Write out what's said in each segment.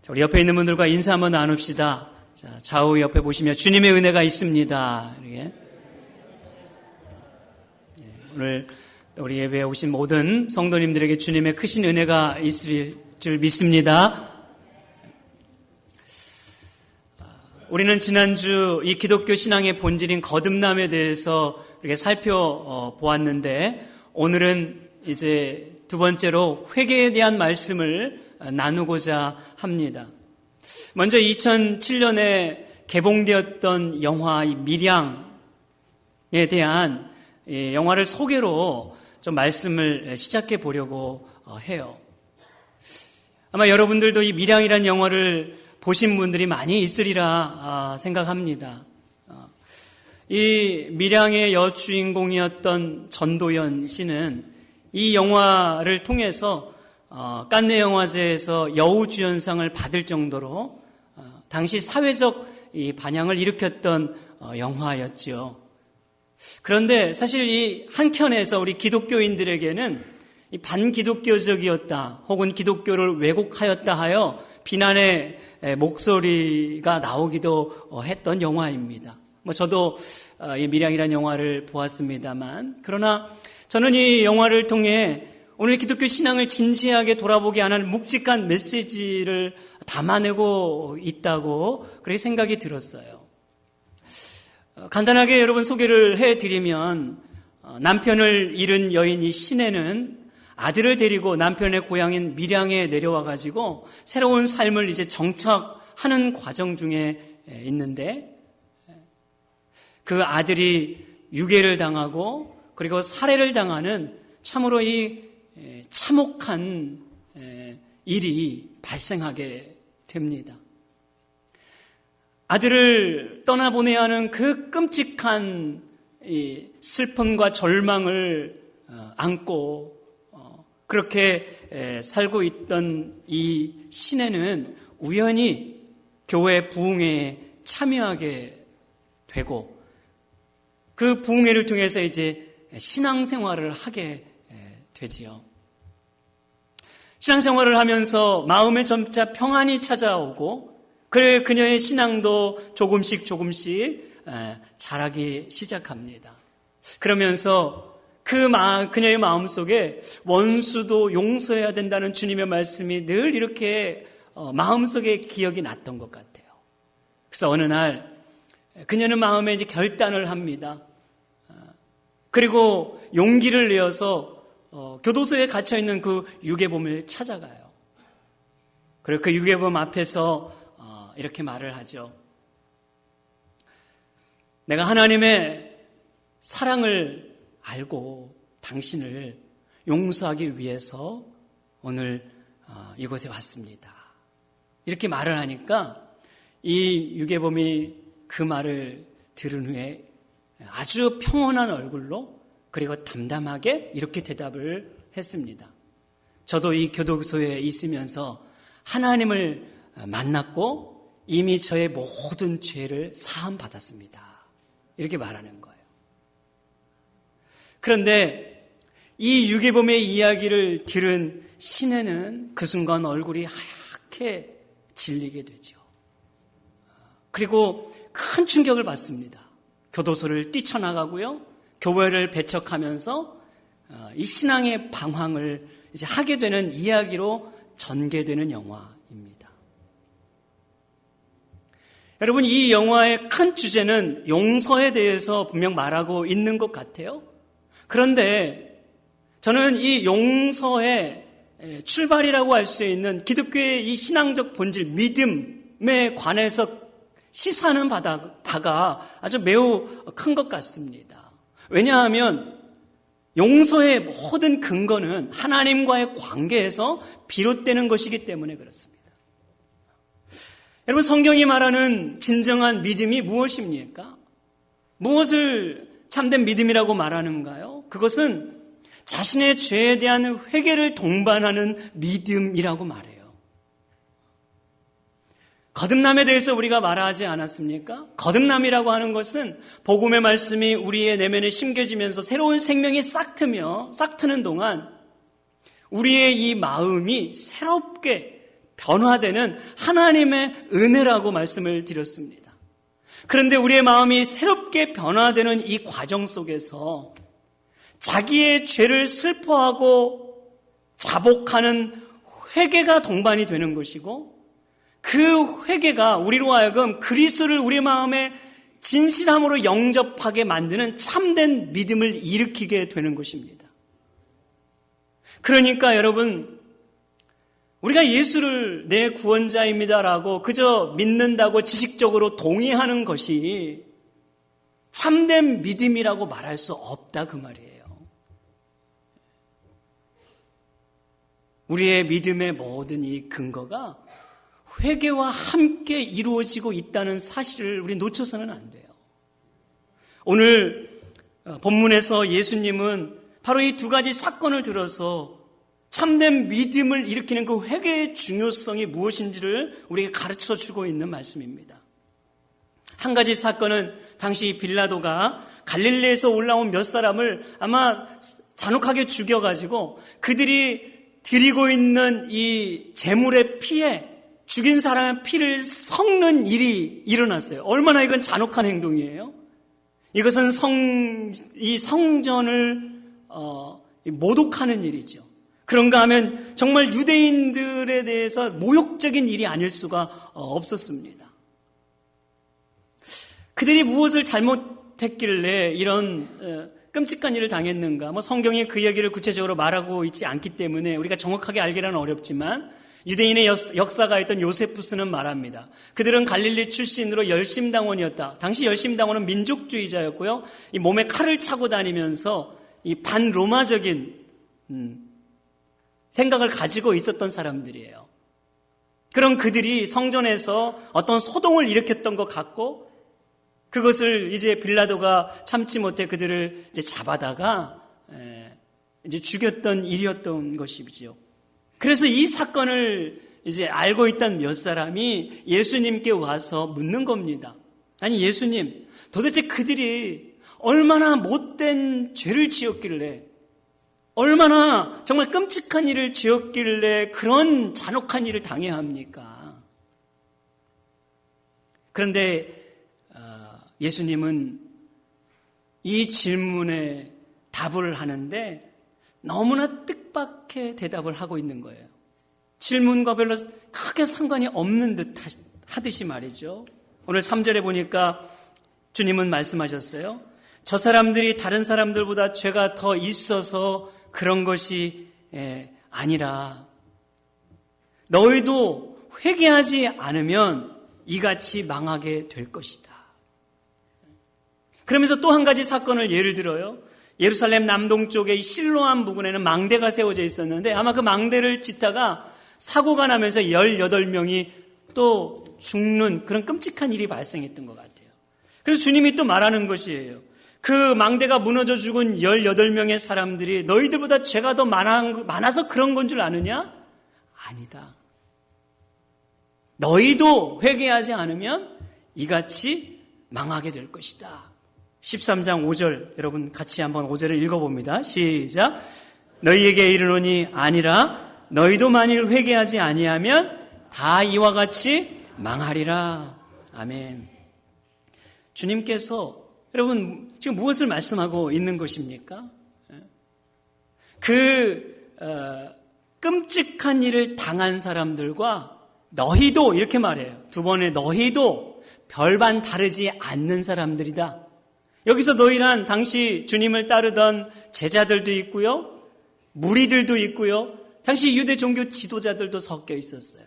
우리 옆에 있는 분들과 인사 한번 나눕시다. 자, 좌우 옆에 보시면 주님의 은혜가 있습니다. 이렇게. 오늘 우리 예배에 오신 모든 성도님들에게 주님의 크신 은혜가 있을 줄 믿습니다. 우리는 지난주 이 기독교 신앙의 본질인 거듭남에 대해서 이렇게 살펴보았는데, 오늘은 이제 두 번째로 회개에 대한 말씀을 나누고자 합니다. 먼저 2007년에 개봉되었던 영화 미량에 대한 영화를 소개로 좀 말씀을 시작해 보려고 해요. 아마 여러분들도 이 미량이라는 영화를 보신 분들이 많이 있으리라 생각합니다. 이 미량의 여주인공이었던 전도연 씨는 이 영화를 통해서 칸네 영화제에서 여우주연상을 받을 정도로 당시 사회적 이 반향을 일으켰던 영화였죠. 그런데 사실 이 한켠에서 우리 기독교인들에게는 이 반기독교적이었다, 혹은 기독교를 왜곡하였다 하여 비난의 목소리가 나오기도 했던 영화입니다. 저도 이 미량이라는 영화를 보았습니다만, 그러나 저는 이 영화를 통해 오늘 기독교 신앙을 진지하게 돌아보게 하는 묵직한 메시지를 담아내고 있다고 그렇게 생각이 들었어요. 간단하게 여러분 소개를 해드리면, 남편을 잃은 여인 이 시내는 아들을 데리고 남편의 고향인 밀양에 내려와 가지고 새로운 삶을 이제 정착하는 과정 중에 있는데, 그 아들이 유괴를 당하고 그리고 살해를 당하는 참으로 이 참혹한 일이 발생하게 됩니다. 아들을 떠나보내야 하는 그 끔찍한 이 슬픔과 절망을 안고 그렇게 살고 있던 이 시내는 우연히 교회 부흥회에 참여하게 되고, 그 부흥회를 통해서 이제 신앙생활을 하게 되지요. 신앙생활을 하면서 마음에 점차 평안이 찾아오고, 그래 그녀의 신앙도 조금씩 자라기 시작합니다. 그러면서 그녀의 마음속에 원수도 용서해야 된다는 주님의 말씀이 늘 이렇게 마음속에 기억이 났던 것 같아요. 그래서 어느 날 그녀는 마음에 이제 결단을 합니다. 그리고 용기를 내어서 교도소에 갇혀있는 그 유괴범을 찾아가요. 그리고 그 유괴범 앞에서 이렇게 말을 하죠. 내가 하나님의 사랑을 알고 당신을 용서하기 위해서 오늘 이곳에 왔습니다. 이렇게 말을 하니까 이 유괴범이 그 말을 들은 후에 아주 평온한 얼굴로, 그리고 담담하게 이렇게 대답을 했습니다. 저도 이 교도소에 있으면서 하나님을 만났고 이미 저의 모든 죄를 사함 받았습니다. 이렇게 말하는 거예요. 그런데 이 유괴범의 이야기를 들은 시내는 그 순간 얼굴이 하얗게 질리게 되죠. 그리고 큰 충격을 받습니다. 교도소를 뛰쳐나가고요, 교회를 배척하면서 이 신앙의 방황을 이제 하게 되는 이야기로 전개되는 영화입니다. 여러분, 이 영화의 큰 주제는 용서에 대해서 분명 말하고 있는 것 같아요. 그런데 저는 이 용서의 출발이라고 할 수 있는 기독교의 이 신앙적 본질, 믿음에 관해서 시사하는 바가 아주 매우 큰 것 같습니다. 왜냐하면 용서의 모든 근거는 하나님과의 관계에서 비롯되는 것이기 때문에 그렇습니다. 여러분, 성경이 말하는 진정한 믿음이 무엇입니까? 무엇을 참된 믿음이라고 말하는가요? 그것은 자신의 죄에 대한 회개를 동반하는 믿음이라고 말해요. 거듭남에 대해서 우리가 말하지 않았습니까? 거듭남이라고 하는 것은 복음의 말씀이 우리의 내면에 심겨지면서 새로운 생명이 싹트는 동안 우리의 이 마음이 새롭게 변화되는 하나님의 은혜라고 말씀을 드렸습니다. 그런데 우리의 마음이 새롭게 변화되는 이 과정 속에서 자기의 죄를 슬퍼하고 자복하는 회개가 동반이 되는 것이고, 그 회개가 우리로 하여금 그리스도를 우리 마음에 진실함으로 영접하게 만드는 참된 믿음을 일으키게 되는 것입니다. 그러니까 여러분, 우리가 예수를 내 구원자입니다라고 그저 믿는다고 지식적으로 동의하는 것이 참된 믿음이라고 말할 수 없다, 그 말이에요. 우리의 믿음의 모든 이 근거가 회개와 함께 이루어지고 있다는 사실을 우리 놓쳐서는 안 돼요. 오늘 본문에서 예수님은 바로 이 두 가지 사건을 들어서 참된 믿음을 일으키는 그 회개의 중요성이 무엇인지를 우리에게 가르쳐 주고 있는 말씀입니다. 한 가지 사건은 당시 빌라도가 갈릴리에서 올라온 몇 사람을 아마 잔혹하게 죽여가지고 그들이 드리고 있는 이 제물의 피에 죽인 사람의 피를 섞는 일이 일어났어요. 얼마나 이건 잔혹한 행동이에요. 이것은 이 성전을 모독하는 일이죠. 그런가 하면 정말 유대인들에 대해서 모욕적인 일이 아닐 수가 없었습니다. 그들이 무엇을 잘못했길래 이런 끔찍한 일을 당했는가? 성경이 그 얘기를 구체적으로 말하고 있지 않기 때문에 우리가 정확하게 알기는 어렵지만 유대인의 역사가 있던 요세푸스는 말합니다. 그들은 갈릴리 출신으로 열심당원이었다. 당시 열심당원은 민족주의자였고요. 이 몸에 칼을 차고 다니면서 이 반로마적인 생각을 가지고 있었던 사람들이에요. 그런 그들이 성전에서 어떤 소동을 일으켰던 것 같고, 그것을 이제 빌라도가 참지 못해 그들을 이제 잡아다가 이제 죽였던 일이었던 것이죠. 그래서 이 사건을 이제 알고 있던 몇 사람이 예수님께 와서 묻는 겁니다. 아니, 예수님, 도대체 그들이 얼마나 못된 죄를 지었길래, 얼마나 정말 끔찍한 일을 지었길래 그런 잔혹한 일을 당해야 합니까? 그런데 예수님은 이 질문에 답을 하는데 너무나 뜻밖의 대답을 하고 있는 거예요. 질문과 별로 크게 상관이 없는 듯 하듯이 말이죠. 오늘 3절에 보니까 주님은 말씀하셨어요. 저 사람들이 다른 사람들보다 죄가 더 있어서 그런 것이 아니라 너희도 회개하지 않으면 이같이 망하게 될 것이다. 그러면서 또 한 가지 사건을 예를 들어요. 예루살렘 남동쪽의 이 실로암 부근에는 망대가 세워져 있었는데 아마 그 망대를 짓다가 사고가 나면서 18명이 또 죽는 그런 끔찍한 일이 발생했던 것 같아요. 그래서 주님이 또 말하는 것이에요. 그 망대가 무너져 죽은 18명의 사람들이 너희들보다 죄가 더 많아서 그런 건 줄 아느냐? 아니다. 너희도 회개하지 않으면 이같이 망하게 될 것이다. 13장 5절 여러분 같이 한번 5절을 읽어봅니다. 시작. 너희에게 이르노니 아니라 너희도 만일 회개하지 아니하면 다 이와 같이 망하리라. 아멘. 주님께서 여러분 지금 무엇을 말씀하고 있는 것입니까? 끔찍한 일을 당한 사람들과 너희도 이렇게 말해요. 두 번에 너희도 별반 다르지 않는 사람들이다. 여기서 너희란 당시 주님을 따르던 제자들도 있고요. 무리들도 있고요. 당시 유대 종교 지도자들도 섞여 있었어요.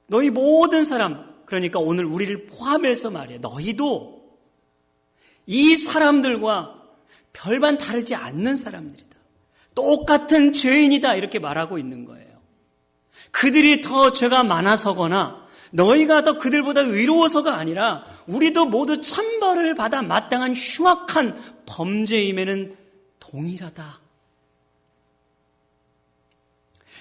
너희 모든 사람, 그러니까 오늘 우리를 포함해서 말이에요. 너희도 이 사람들과 별반 다르지 않는 사람들이다. 똑같은 죄인이다. 이렇게 말하고 있는 거예요. 그들이 더 죄가 많아서거나 너희가 더 그들보다 의로워서가 아니라 우리도 모두 천벌을 받아 마땅한 흉악한 범죄임에는 동일하다.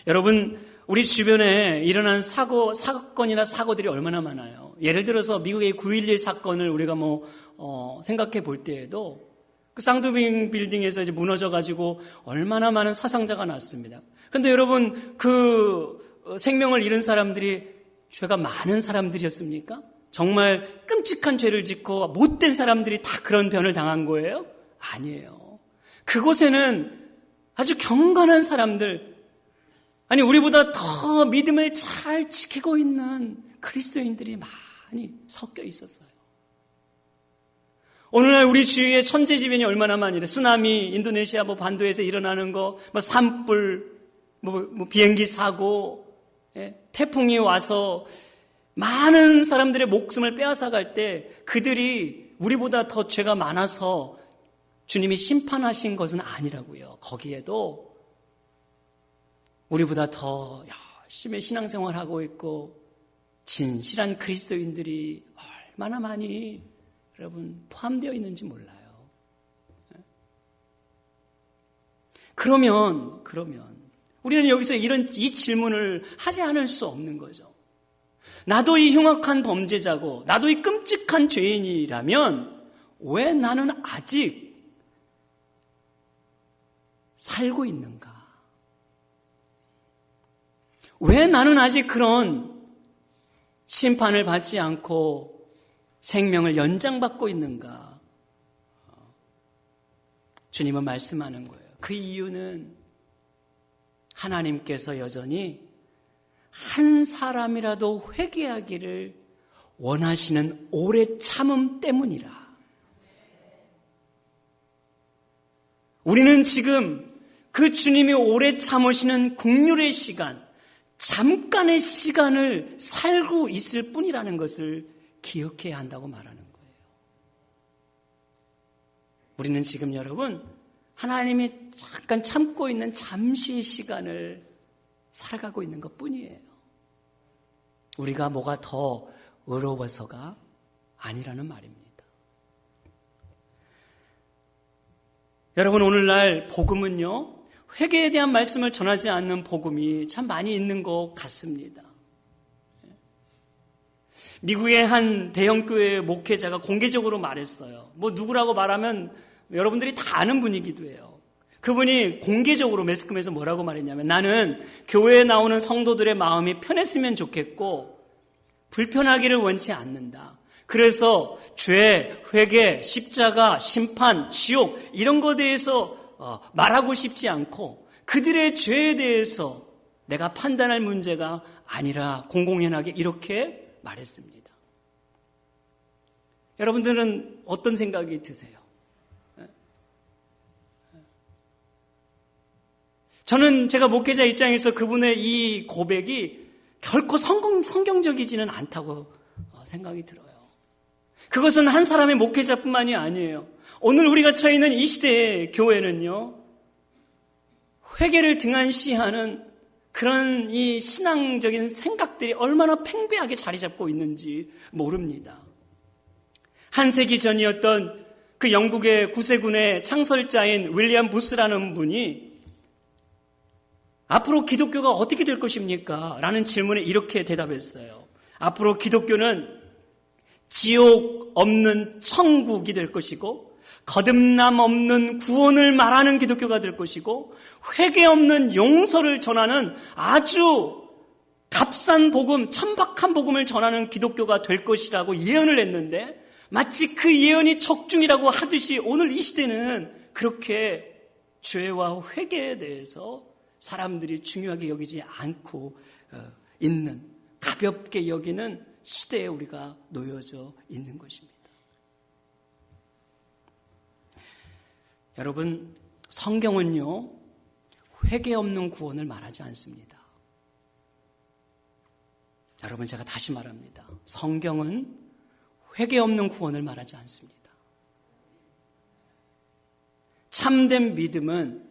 여러분, 우리 주변에 일어난 사건이나 사고들이 얼마나 많아요. 예를 들어서 미국의 9.11 사건을 우리가 생각해 볼 때에도 그 쌍두빙 빌딩에서 이제 무너져가지고 얼마나 많은 사상자가 났습니다. 그런데 여러분, 그 생명을 잃은 사람들이 죄가 많은 사람들이었습니까? 정말 끔찍한 죄를 짓고 못된 사람들이 다 그런 변을 당한 거예요? 아니에요. 그곳에는 아주 경건한 사람들, 아니 우리보다 더 믿음을 잘 지키고 있는 그리스도인들이 많이 섞여 있었어요. 오늘날 우리 주위에 천재지변이 얼마나 많이 이래. 쓰나미, 인도네시아 반도에서 일어나는 거, 산불, 비행기 사고, 태풍이 와서 많은 사람들의 목숨을 빼앗아갈 때 그들이 우리보다 더 죄가 많아서 주님이 심판하신 것은 아니라고요. 거기에도 우리보다 더 열심히 신앙생활하고 있고 진실한 그리스도인들이 얼마나 많이 여러분 포함되어 있는지 몰라요. 그러면 우리는 여기서 이 질문을 하지 않을 수 없는 거죠. 나도 이 흉악한 범죄자고 나도 이 끔찍한 죄인이라면 왜 나는 아직 살고 있는가? 왜 나는 아직 그런 심판을 받지 않고 생명을 연장받고 있는가? 주님은 말씀하는 거예요. 그 이유는 하나님께서 여전히 한 사람이라도 회개하기를 원하시는 오래 참음 때문이라. 우리는 지금 그 주님이 오래 참으시는 긍휼의 시간, 잠깐의 시간을 살고 있을 뿐이라는 것을 기억해야 한다고 말하는 거예요. 우리는 지금 여러분 하나님이 잠깐 참고 있는 잠시의 시간을 살아가고 있는 것 뿐이에요. 우리가 뭐가 더 의로워서가 아니라는 말입니다. 여러분 오늘날 복음은요, 회개에 대한 말씀을 전하지 않는 복음이 참 많이 있는 것 같습니다. 미국의 한 대형교회 목회자가 공개적으로 말했어요. 누구라고 말하면 여러분들이 다 아는 분이기도 해요. 그분이 공개적으로 매스컴에서 뭐라고 말했냐면, 나는 교회에 나오는 성도들의 마음이 편했으면 좋겠고 불편하기를 원치 않는다. 그래서 죄, 회개, 십자가, 심판, 지옥 이런 것에 대해서 말하고 싶지 않고 그들의 죄에 대해서 내가 판단할 문제가 아니라 공공연하게 이렇게 말했습니다. 여러분들은 어떤 생각이 드세요? 저는 제가 목회자 입장에서 그분의 이 고백이 결코 성경적이지는 않다고 생각이 들어요. 그것은 한 사람의 목회자뿐만이 아니에요. 오늘 우리가 처해 있는 이 시대의 교회는요, 회개를 등한시하는 그런 이 신앙적인 생각들이 얼마나 팽배하게 자리 잡고 있는지 모릅니다. 한 세기 전이었던 그 영국의 구세군의 창설자인 윌리엄 부스라는 분이 앞으로 기독교가 어떻게 될 것입니까? 라는 질문에 이렇게 대답했어요. 앞으로 기독교는 지옥 없는 천국이 될 것이고 거듭남 없는 구원을 말하는 기독교가 될 것이고 회개 없는 용서를 전하는 아주 값싼 복음, 천박한 복음을 전하는 기독교가 될 것이라고 예언을 했는데 마치 그 예언이 적중이라고 하듯이 오늘 이 시대는 그렇게 죄와 회개에 대해서 사람들이 중요하게 여기지 않고 있는, 가볍게 여기는 시대에 우리가 놓여져 있는 것입니다. 여러분, 성경은요, 회개 없는 구원을 말하지 않습니다. 여러분, 제가 다시 말합니다. 성경은 회개 없는 구원을 말하지 않습니다. 참된 믿음은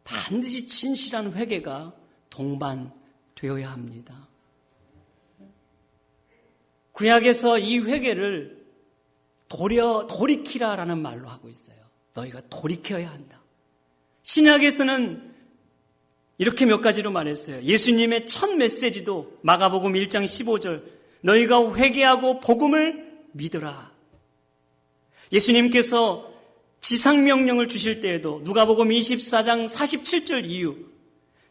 반드시 진실한 회개가 동반되어야 합니다. 구약에서 이 회개를 돌이키라라는 말로 하고 있어요. 너희가 돌이켜야 한다. 신약에서는 이렇게 몇 가지로 말했어요. 예수님의 첫 메시지도 마가복음 1장 15절 너희가 회개하고 복음을 믿으라. 예수님께서 지상명령을 주실 때에도 누가복음 24장 47절 이후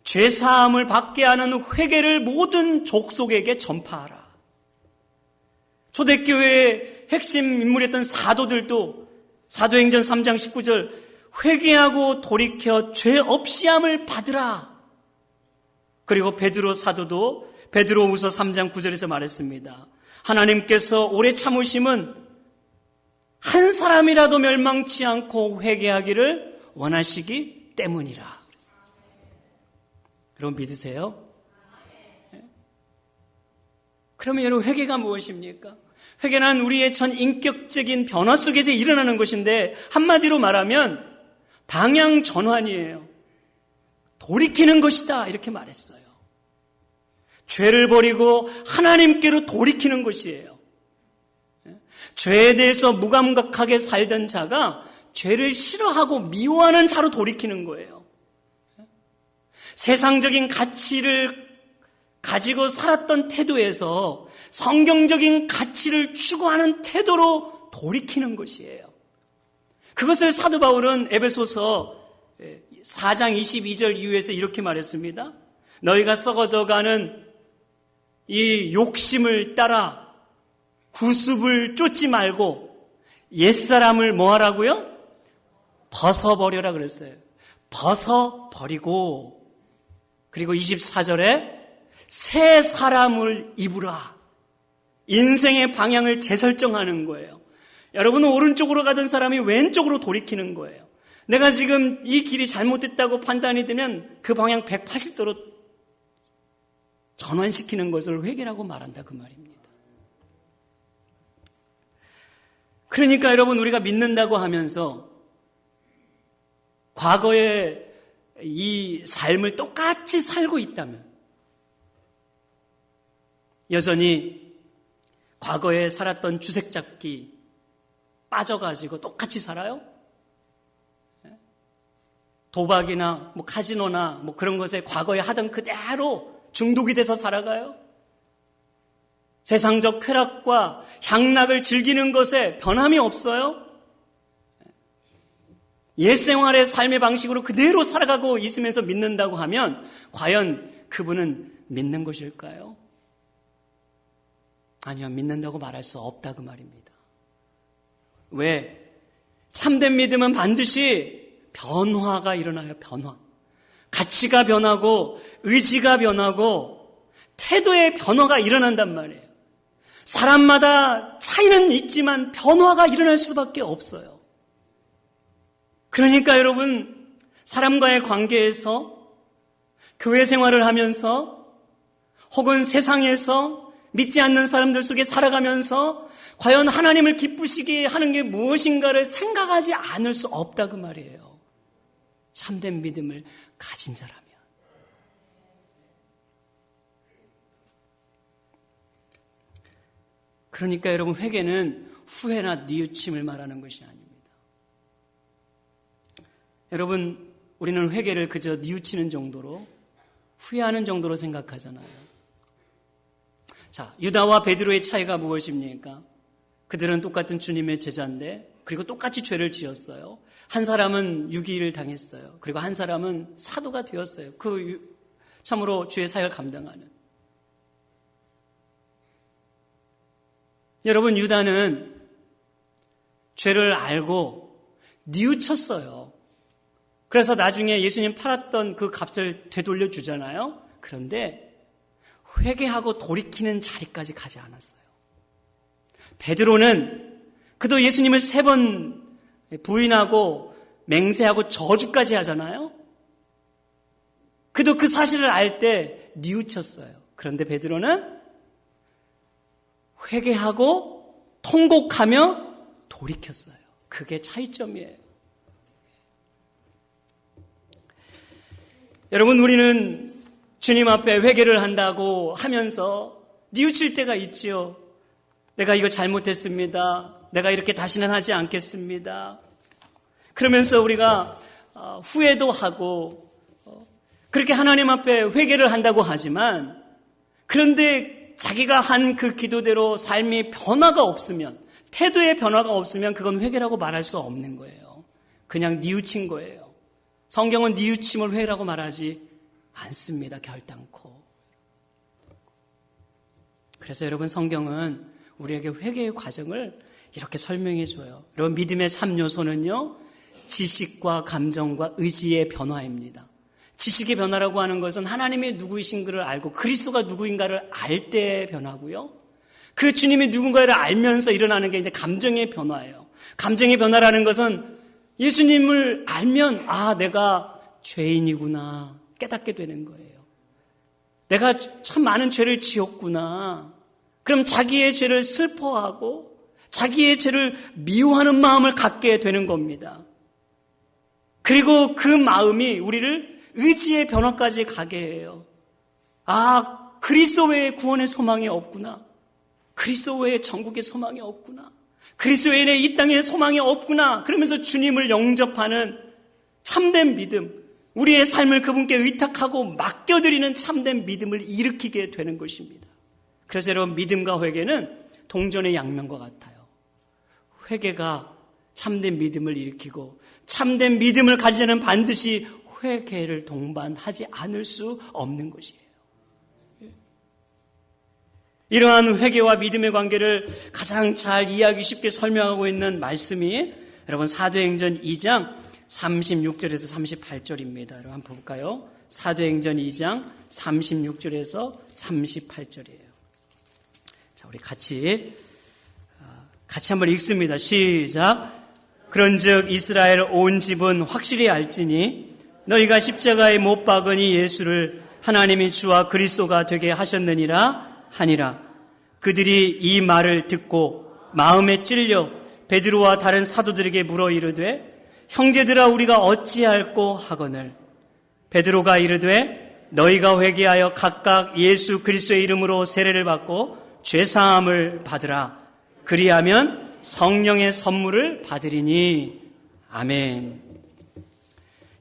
죄사함을 받게 하는 회개를 모든 족속에게 전파하라. 초대교회의 핵심 인물이었던 사도들도 사도행전 3장 19절 회개하고 돌이켜 죄 없이함을 받으라. 그리고 베드로 사도도 베드로후서 3장 9절에서 말했습니다. 하나님께서 오래 참으심은 한 사람이라도 멸망치 않고 회개하기를 원하시기 때문이라. 여러분 믿으세요? 그러면 여러분 회개가 무엇입니까? 회개는 우리의 전 인격적인 변화 속에서 일어나는 것인데 한마디로 말하면 방향 전환이에요. 돌이키는 것이다 이렇게 말했어요. 죄를 버리고 하나님께로 돌이키는 것이에요. 죄에 대해서 무감각하게 살던 자가 죄를 싫어하고 미워하는 자로 돌이키는 거예요. 세상적인 가치를 가지고 살았던 태도에서 성경적인 가치를 추구하는 태도로 돌이키는 것이에요. 그것을 사도 바울은 에베소서 4장 22절 이후에서 이렇게 말했습니다. 너희가 썩어져가는 이 욕심을 따라 구습을 쫓지 말고 옛사람을 뭐 하라고요? 벗어버려라 그랬어요. 벗어버리고 그리고 24절에 새 사람을 입으라. 인생의 방향을 재설정하는 거예요. 여러분은 오른쪽으로 가던 사람이 왼쪽으로 돌이키는 거예요. 내가 지금 이 길이 잘못됐다고 판단이 되면 그 방향 180도로 전환시키는 것을 회개라고 말한다 그 말입니다. 그러니까 여러분 우리가 믿는다고 하면서 과거의 이 삶을 똑같이 살고 있다면 여전히 과거에 살았던 주색 잡기 빠져가지고 똑같이 살아요? 도박이나 뭐 카지노나 뭐 그런 것에 과거에 하던 그대로 중독이 돼서 살아가요? 세상적 쾌락과 향락을 즐기는 것에 변함이 없어요? 옛 생활의 삶의 방식으로 그대로 살아가고 있으면서 믿는다고 하면 과연 그분은 믿는 것일까요? 아니요, 믿는다고 말할 수 없다 그 말입니다. 왜? 참된 믿음은 반드시 변화가 일어나요. 변화. 가치가 변하고 의지가 변하고 태도의 변화가 일어난단 말이에요. 사람마다 차이는 있지만 변화가 일어날 수밖에 없어요. 그러니까 여러분 사람과의 관계에서 교회 생활을 하면서 혹은 세상에서 믿지 않는 사람들 속에 살아가면서 과연 하나님을 기쁘시게 하는 게 무엇인가를 생각하지 않을 수 없다 그 말이에요. 참된 믿음을 가진 자라면. 그러니까 여러분 회개는 후회나 뉘우침을 말하는 것이 아닙니다. 여러분 우리는 회개를 그저 뉘우치는 정도로 후회하는 정도로 생각하잖아요. 자, 유다와 베드로의 차이가 무엇입니까? 그들은 똑같은 주님의 제자인데 그리고 똑같이 죄를 지었어요. 한 사람은 유기를 당했어요. 그리고 한 사람은 사도가 되었어요. 참으로 주의 사역을 감당하는. 여러분 유다는 죄를 알고 뉘우쳤어요. 그래서 나중에 예수님 팔았던 그 값을 되돌려 주잖아요. 그런데 회개하고 돌이키는 자리까지 가지 않았어요. 베드로는 그도 예수님을 3번 부인하고 맹세하고 저주까지 하잖아요. 그도 그 사실을 알 때 뉘우쳤어요. 그런데 베드로는 회개하고 통곡하며 돌이켰어요. 그게 차이점이에요. 여러분 우리는 주님 앞에 회개를 한다고 하면서 뉘우칠 때가 있지요. 내가 이거 잘못했습니다. 내가 이렇게 다시는 하지 않겠습니다. 그러면서 우리가 후회도 하고 그렇게 하나님 앞에 회개를 한다고 하지만 그런데 자기가 한 그 기도대로 삶의 변화가 없으면 태도의 변화가 없으면 그건 회개라고 말할 수 없는 거예요. 그냥 뉘우친 거예요. 성경은 뉘우침을 회개라고 말하지 않습니다. 결단코. 그래서 여러분, 성경은 우리에게 회개의 과정을 이렇게 설명해 줘요. 여러분, 믿음의 3요소는요, 지식과 감정과 의지의 변화입니다. 지식의 변화라고 하는 것은 하나님이 누구이신 것을 알고 그리스도가 누구인가를 알 때의 변화고요. 그 주님이 누군가를 알면서 일어나는 게 이제 감정의 변화예요. 감정의 변화라는 것은 예수님을 알면 내가 죄인이구나 깨닫게 되는 거예요. 내가 참 많은 죄를 지었구나. 그럼 자기의 죄를 슬퍼하고 자기의 죄를 미워하는 마음을 갖게 되는 겁니다. 그리고 그 마음이 우리를 의지의 변화까지 가게 해요. 그리스도 외에 구원의 소망이 없구나. 그리스도 외에 전국의 소망이 없구나. 그리스도 외에 이 땅에 소망이 없구나. 그러면서 주님을 영접하는 참된 믿음, 우리의 삶을 그분께 의탁하고 맡겨드리는 참된 믿음을 일으키게 되는 것입니다. 그래서 여러분, 믿음과 회개는 동전의 양면과 같아요. 회개가 참된 믿음을 일으키고 참된 믿음을 가지자는 반드시 회개를 동반하지 않을 수 없는 것이에요. 이러한 회개와 믿음의 관계를 가장 잘 이해하기 쉽게 설명하고 있는 말씀이 여러분 사도행전 2장 36절에서 38절입니다. 여러분 한번 볼까요? 사도행전 2장 36절에서 38절이에요. 자, 우리 같이 한번 읽습니다. 시작. 그런즉 이스라엘 온 집은 확실히 알지니 너희가 십자가에 못 박으니 예수를 하나님이 주와 그리스도가 되게 하셨느니라 하니라. 그들이 이 말을 듣고 마음에 찔려 베드로와 다른 사도들에게 물어 이르되 형제들아 우리가 어찌할꼬 하거늘. 베드로가 이르되 너희가 회개하여 각각 예수 그리스도의 이름으로 세례를 받고 죄사함을 받으라. 그리하면 성령의 선물을 받으리니. 아멘.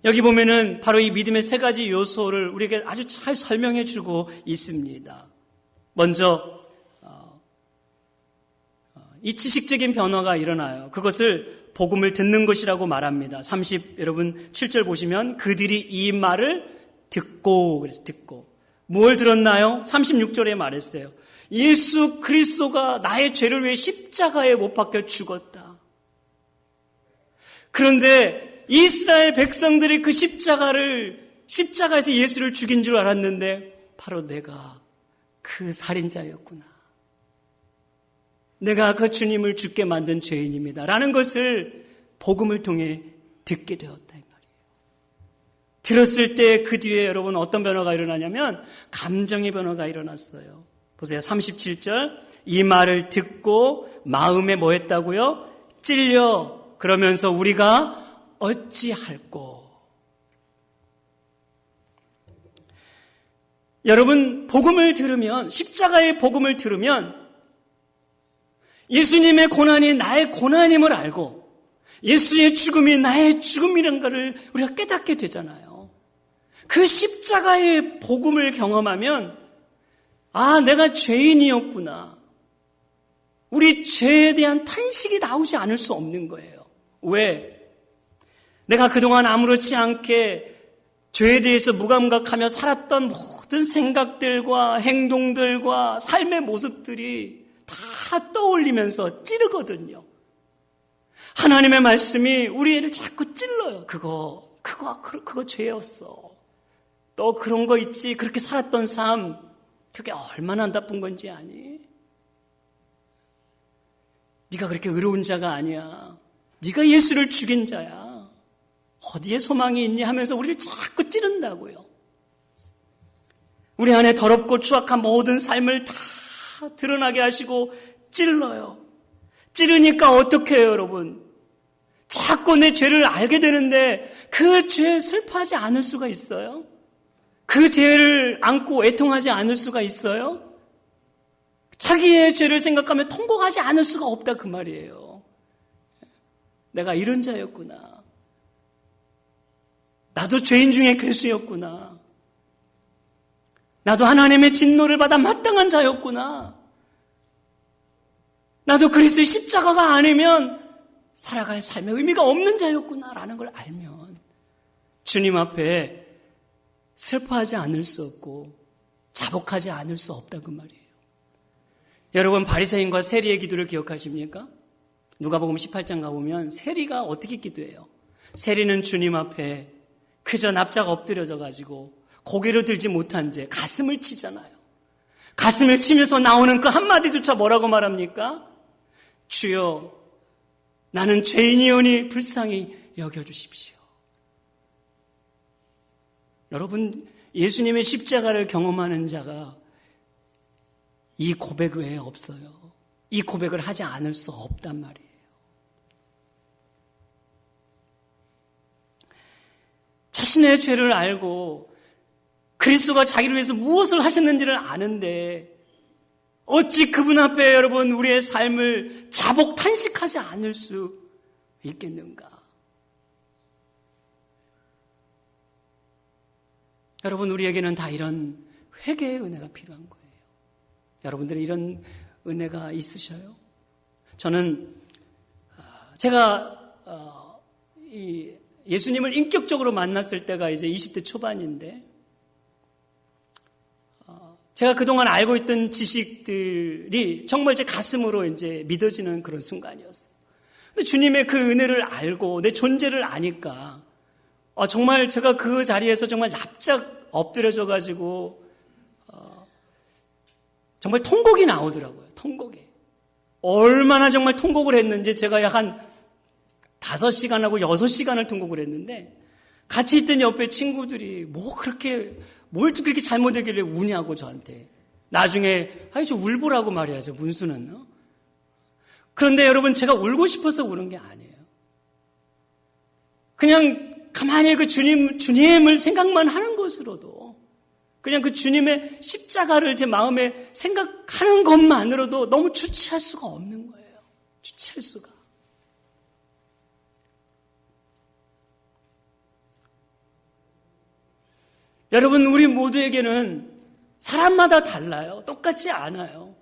여기 보면은 바로 이 믿음의 세 가지 요소를 우리에게 아주 잘 설명해 주고 있습니다. 먼저 이 지식적인 변화가 일어나요. 그것을 복음을 듣는 것이라고 말합니다. 여러분 7절 보시면 그들이 이 말을 듣고, 그래서 듣고. 뭘 들었나요? 36절에 말했어요. 예수 그리스도가 나의 죄를 위해 십자가에 못 박혀 죽었다. 그런데 이스라엘 백성들이 그 십자가에서 예수를 죽인 줄 알았는데 바로 내가 그 살인자였구나. 내가 그 주님을 죽게 만든 죄인입니다. 라는 것을 복음을 통해 듣게 되었다 이 말이에요. 들었을 때 그 뒤에 여러분 어떤 변화가 일어나냐면 감정의 변화가 일어났어요. 보세요. 37절. 이 말을 듣고 마음에 뭐 했다고요? 찔려. 그러면서 우리가 어찌할꼬. 여러분, 복음을 들으면, 십자가의 복음을 들으면 예수님의 고난이 나의 고난임을 알고 예수의 죽음이 나의 죽음이라는 것을 우리가 깨닫게 되잖아요. 그 십자가의 복음을 경험하면 내가 죄인이었구나. 우리 죄에 대한 탄식이 나오지 않을 수 없는 거예요. 왜? 내가 그동안 아무렇지 않게 죄에 대해서 무감각하며 살았던 모든 생각들과 행동들과 삶의 모습들이 다 떠올리면서 찌르거든요. 하나님의 말씀이 우리를 자꾸 찔러요. 그거 죄였어. 너 그런 거 있지? 그렇게 살았던 삶, 그게 얼마나 나쁜 건지 아니? 네가 그렇게 의로운 자가 아니야. 네가 예수를 죽인 자야. 어디에 소망이 있니? 하면서 우리를 자꾸 찌른다고요. 우리 안에 더럽고 추악한 모든 삶을 다 드러나게 하시고 찔러요. 찌르니까 어떻게 해요, 여러분? 자꾸 내 죄를 알게 되는데 그 죄에 슬퍼하지 않을 수가 있어요? 그 죄를 안고 애통하지 않을 수가 있어요? 자기의 죄를 생각하며 통곡하지 않을 수가 없다 그 말이에요. 내가 이런 자였구나. 나도 죄인 중에 괴수였구나. 나도 하나님의 진노를 받아 마땅한 자였구나. 나도 그리스도의 십자가가 아니면 살아갈 삶의 의미가 없는 자였구나라는 걸 알면 주님 앞에 슬퍼하지 않을 수 없고 자복하지 않을 수 없다 그 말이에요. 여러분 바리새인과 세리의 기도를 기억하십니까? 누가복음 18장 가보면 세리가 어떻게 기도해요? 세리는 주님 앞에 그저 납작 엎드려져 가지고 고개를 들지 못한 채 가슴을 치잖아요. 가슴을 치면서 나오는 그 한마디조차 뭐라고 말합니까? 주여 나는 죄인이오니 불쌍히 여겨주십시오. 여러분 예수님의 십자가를 경험하는 자가 이 고백 외에 없어요. 이 고백을 하지 않을 수 없단 말이에요. 자신의 죄를 알고 그리스도가 자기를 위해서 무엇을 하셨는지를 아는데 어찌 그분 앞에 여러분 우리의 삶을 자복 탄식하지 않을 수 있겠는가? 여러분 우리에게는 다 이런 회개의 은혜가 필요한 거예요. 여러분들은 이런 은혜가 있으셔요? 저는 제가 예수님을 인격적으로 만났을 때가 이제 20대 초반인데 제가 그동안 알고 있던 지식들이 정말 제 가슴으로 이제 믿어지는 그런 순간이었어요. 근데 주님의 그 은혜를 알고 내 존재를 아니까 정말 제가 그 자리에서 정말 납작 엎드려져 가지고 정말 통곡이 나오더라고요. 통곡이. 얼마나 정말 통곡을 했는지 제가 약 한 5시간하고 6시간을 통곡을 했는데 같이 있던 옆에 친구들이 뭘 그렇게 잘못했길래 우냐고 저한테. 나중에 저 울보라고 말해야죠. 문수는. 그런데 여러분 제가 울고 싶어서 우는 게 아니에요. 그냥 가만히 그 주님을 생각만 하는 것으로도 그냥 그 주님의 십자가를 제 마음에 생각하는 것만으로도 너무 주체할 수가 없는 거예요. 주체할 수가. 여러분 우리 모두에게는 사람마다 달라요. 똑같지 않아요.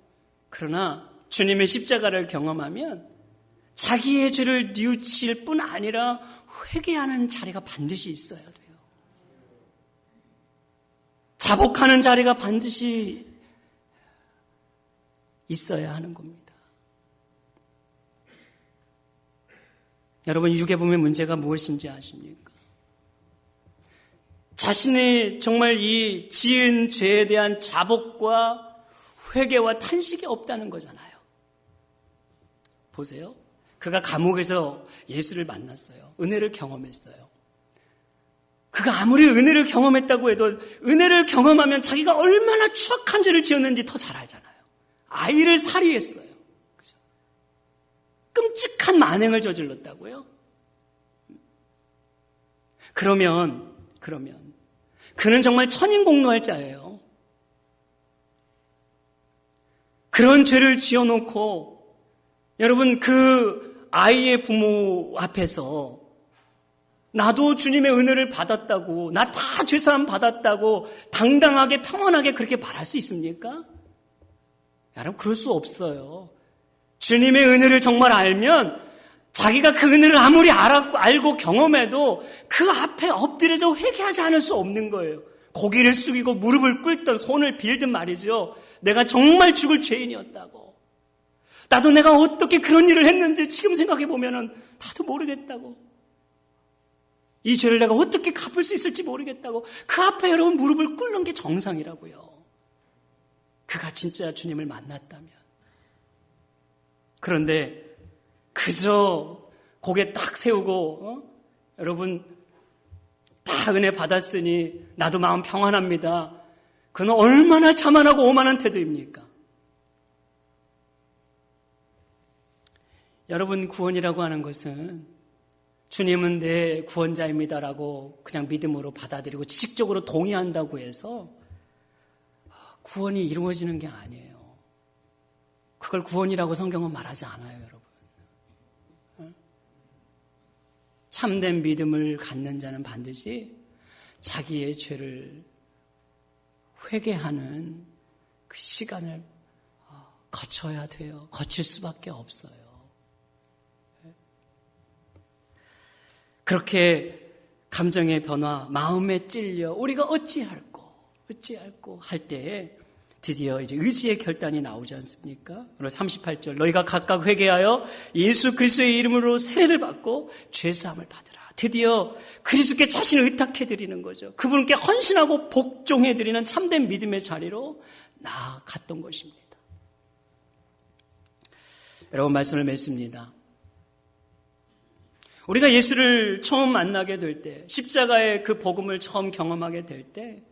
그러나 주님의 십자가를 경험하면 자기의 죄를 뉘우칠 뿐 아니라 회개하는 자리가 반드시 있어야 돼요. 자복하는 자리가 반드시 있어야 하는 겁니다. 여러분 유괴범의 문제가 무엇인지 아십니까? 자신의 정말 이 지은 죄에 대한 자복과 회개와 탄식이 없다는 거잖아요. 보세요. 그가 감옥에서 예수를 만났어요. 은혜를 경험했어요. 그가 아무리 은혜를 경험했다고 해도 은혜를 경험하면 자기가 얼마나 추악한 죄를 지었는지 더 잘 알잖아요. 아이를 살해했어요. 그죠? 끔찍한 만행을 저질렀다고요. 그러면 그는 정말 천인공노할 자예요. 그런 죄를 지어놓고 여러분 그 아이의 부모 앞에서 나도 주님의 은혜를 받았다고 나 다 죄사함 받았다고 당당하게 평안하게 그렇게 말할 수 있습니까? 여러분 그럴 수 없어요. 주님의 은혜를 정말 알면 자기가 그 은혜를 아무리 알고 경험해도 그 앞에 엎드려져 회개하지 않을 수 없는 거예요. 고개를 숙이고 무릎을 꿇든 손을 빌든 말이죠. 내가 정말 죽을 죄인이었다고. 나도 내가 어떻게 그런 일을 했는지 지금 생각해보면 나도 모르겠다고. 이 죄를 내가 어떻게 갚을 수 있을지 모르겠다고. 그 앞에 여러분 무릎을 꿇는 게 정상이라고요. 그가 진짜 주님을 만났다면. 그런데 그저 고개 딱 세우고 여러분 다 은혜 받았으니 나도 마음 평안합니다. 그는 얼마나 자만하고 오만한 태도입니까? 여러분 구원이라고 하는 것은 주님은 내 구원자입니다라고 그냥 믿음으로 받아들이고 지식적으로 동의한다고 해서 구원이 이루어지는 게 아니에요. 그걸 구원이라고 성경은 말하지 않아요, 여러분. 참된 믿음을 갖는 자는 반드시 자기의 죄를 회개하는 그 시간을 거쳐야 돼요. 거칠 수밖에 없어요. 그렇게 감정의 변화, 마음에 찔려 우리가 어찌할꼬 할 때에 드디어 이제 의지의 결단이 나오지 않습니까? 오늘 38절 너희가 각각 회개하여 예수 그리스도의 이름으로 세례를 받고 죄사함을 받으라. 드디어 그리스도께 자신을 의탁해드리는 거죠. 그분께 헌신하고 복종해드리는 참된 믿음의 자리로 나아갔던 것입니다. 여러분 말씀을 맺습니다. 우리가 예수를 처음 만나게 될 때, 십자가의 그 복음을 처음 경험하게 될 때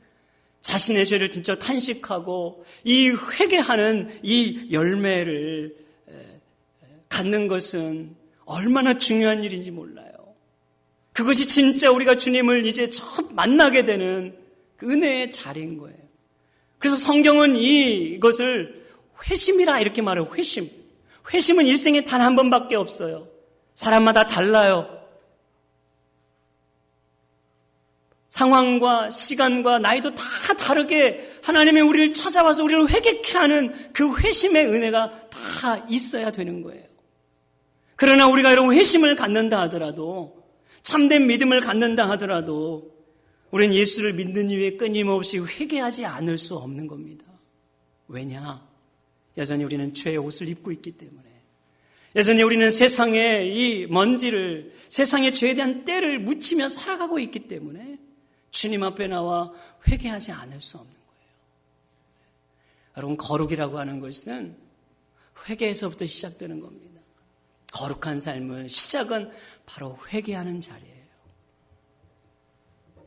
자신의 죄를 진짜 탄식하고 이 회개하는 이 열매를 갖는 것은 얼마나 중요한 일인지 몰라요. 그것이 진짜 우리가 주님을 이제 첫 만나게 되는 그 은혜의 자리인 거예요. 그래서 성경은 이것을 회심이라 이렇게 말해요. 회심. 회심은 일생에 단 한 번밖에 없어요. 사람마다 달라요. 상황과 시간과 나이도 다 다르게 하나님이 우리를 찾아와서 우리를 회개케 하는 그 회심의 은혜가 다 있어야 되는 거예요. 그러나 우리가 이런 회심을 갖는다 하더라도, 참된 믿음을 갖는다 하더라도 우리는 예수를 믿는 이유에 끊임없이 회개하지 않을 수 없는 겁니다. 왜냐? 여전히 우리는 죄의 옷을 입고 있기 때문에, 여전히 우리는 세상의 이 먼지를, 세상의 죄에 대한 때를 묻히며 살아가고 있기 때문에 주님 앞에 나와 회개하지 않을 수 없는 거예요. 여러분, 거룩이라고 하는 것은 회개에서부터 시작되는 겁니다. 거룩한 삶의 시작은 바로 회개하는 자리예요.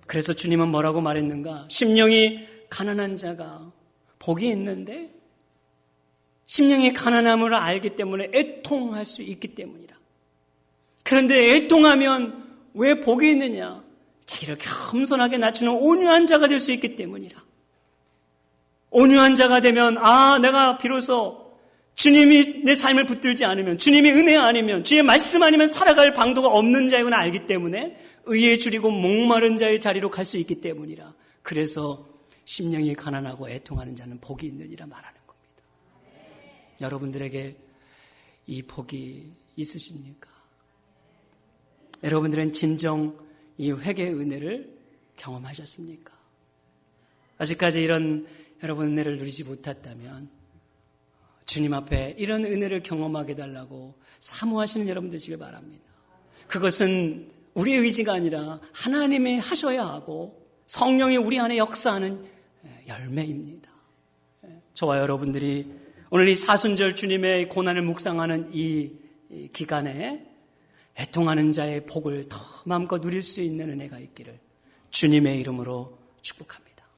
그래서 주님은 뭐라고 말했는가? 심령이 가난한 자가 복이 있는데, 심령이 가난함을 알기 때문에 애통할 수 있기 때문이라. 그런데 애통하면 왜 복이 있느냐? 자기를 겸손하게 낮추는 온유한 자가 될 수 있기 때문이라. 온유한 자가 되면 내가 비로소 주님이 내 삶을 붙들지 않으면, 주님의 은혜 아니면, 주의 말씀 아니면 살아갈 방도가 없는 자이구나 알기 때문에 의에 줄이고 목마른 자의 자리로 갈 수 있기 때문이라. 그래서 심령이 가난하고 애통하는 자는 복이 있느니라 말하는 겁니다. 여러분들에게 이 복이 있으십니까? 여러분들은 진정 이 회개의 은혜를 경험하셨습니까? 아직까지 이런 여러분 은혜를 누리지 못했다면 주님 앞에 이런 은혜를 경험하게 달라고 사모하시는 여러분 되시길 바랍니다. 그것은 우리의 의지가 아니라 하나님이 하셔야 하고 성령이 우리 안에 역사하는 열매입니다. 저와 여러분들이 오늘 이 사순절 주님의 고난을 묵상하는 이 기간에 애통하는 자의 복을 더 마음껏 누릴 수 있는 은혜가 있기를 주님의 이름으로 축복합니다.